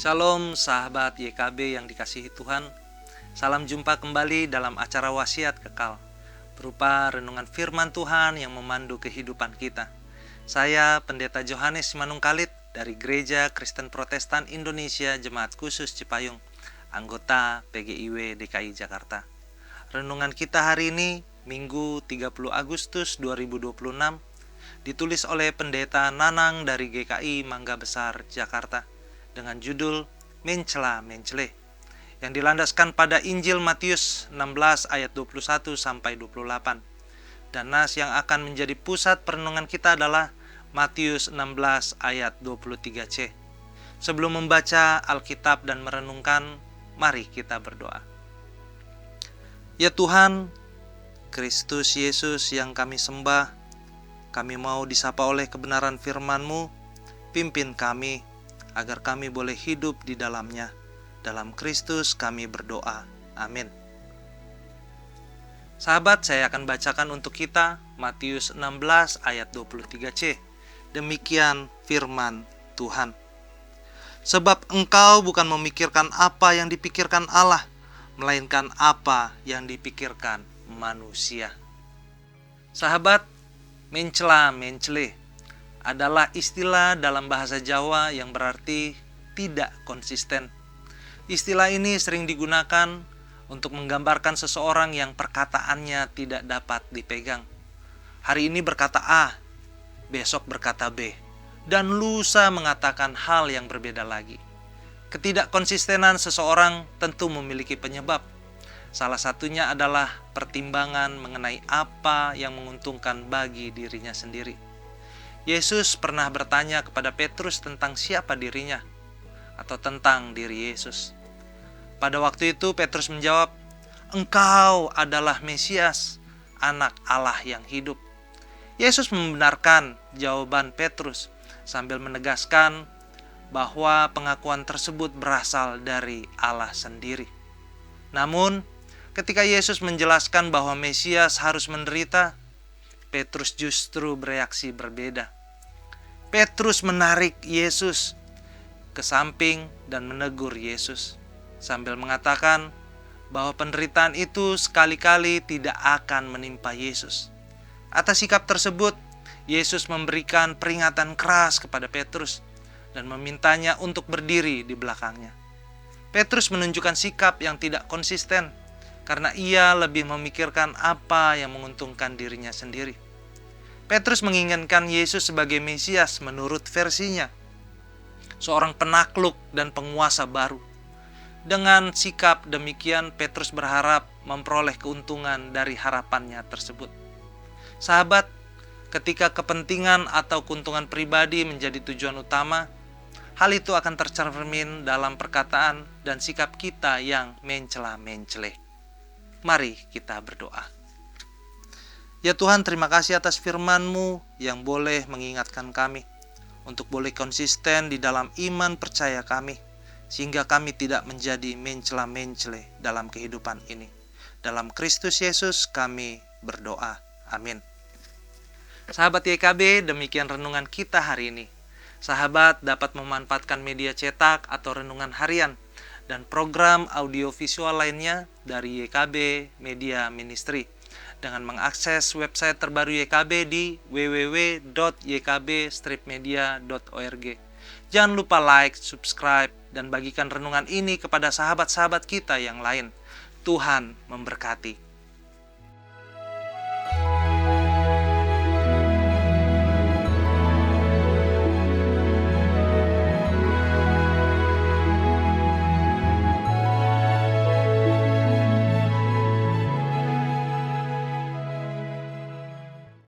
Shalom sahabat YKB yang dikasihi Tuhan. Salam jumpa kembali dalam acara Wasiat Kekal, berupa renungan firman Tuhan yang memandu kehidupan kita. Saya Pendeta Johannes Simanungkalit dari Gereja Kristen Protestan Indonesia Jemaat Khusus Cipayung, anggota PGIW DKI Jakarta. Renungan kita hari ini, Minggu 30 Agustus 2026, ditulis oleh Pendeta Nanang dari GKI Mangga Besar, Jakarta, dengan judul Mencela Mencele, yang dilandaskan pada Injil Matius 16 ayat 21 sampai 28. Dan nas yang akan menjadi pusat perenungan kita adalah Matius 16 ayat 23c. Sebelum membaca Alkitab dan merenungkan, mari kita berdoa. Ya Tuhan, Kristus Yesus yang kami sembah, kami mau disapa oleh kebenaran firman-Mu. Pimpin kami agar kami boleh hidup di dalamnya. Dalam Kristus kami berdoa. Amin. Sahabat, saya akan bacakan untuk kita Matius 16 ayat 23c. Demikian firman Tuhan. Sebab engkau bukan memikirkan apa yang dipikirkan Allah, melainkan apa yang dipikirkan manusia. Sahabat, mencela mencele adalah istilah dalam bahasa Jawa yang berarti tidak konsisten. Istilah ini sering digunakan untuk menggambarkan seseorang yang perkataannya tidak dapat dipegang. Hari ini berkata A, besok berkata B, dan lusa mengatakan hal yang berbeda lagi. Ketidakkonsistenan seseorang tentu memiliki penyebab. Salah satunya adalah pertimbangan mengenai apa yang menguntungkan bagi dirinya sendiri. Yesus pernah bertanya kepada Petrus tentang siapa dirinya, atau tentang diri Yesus. Pada waktu itu Petrus menjawab, "Engkau adalah Mesias, anak Allah yang hidup." Yesus membenarkan jawaban Petrus sambil menegaskan bahwa pengakuan tersebut berasal dari Allah sendiri. Namun, ketika Yesus menjelaskan bahwa Mesias harus menderita, Petrus justru bereaksi berbeda. Petrus menarik Yesus ke samping dan menegur Yesus sambil mengatakan bahwa penderitaan itu sekali-kali tidak akan menimpa Yesus. Atas sikap tersebut, Yesus memberikan peringatan keras kepada Petrus dan memintanya untuk berdiri di belakangnya. Petrus menunjukkan sikap yang tidak konsisten karena ia lebih memikirkan apa yang menguntungkan dirinya sendiri. Petrus menginginkan Yesus sebagai Mesias menurut versinya, seorang penakluk dan penguasa baru. Dengan sikap demikian, Petrus berharap memperoleh keuntungan dari harapannya tersebut. Sahabat, ketika kepentingan atau keuntungan pribadi menjadi tujuan utama, hal itu akan tercermin dalam perkataan dan sikap kita yang mencela mencele. Mari kita berdoa. Ya Tuhan, terima kasih atas firman-Mu yang boleh mengingatkan kami untuk boleh konsisten di dalam iman percaya kami, sehingga kami tidak menjadi mencela mencele dalam kehidupan ini. Dalam Kristus Yesus kami berdoa. Amin. Sahabat YKB, demikian renungan kita hari ini. Sahabat dapat memanfaatkan media cetak atau renungan harian dan program audiovisual lainnya dari YKB Media Ministry dengan mengakses website terbaru YKB di www.ykb-media.org. Jangan lupa like, subscribe, dan bagikan renungan ini kepada sahabat-sahabat kita yang lain. Tuhan memberkati.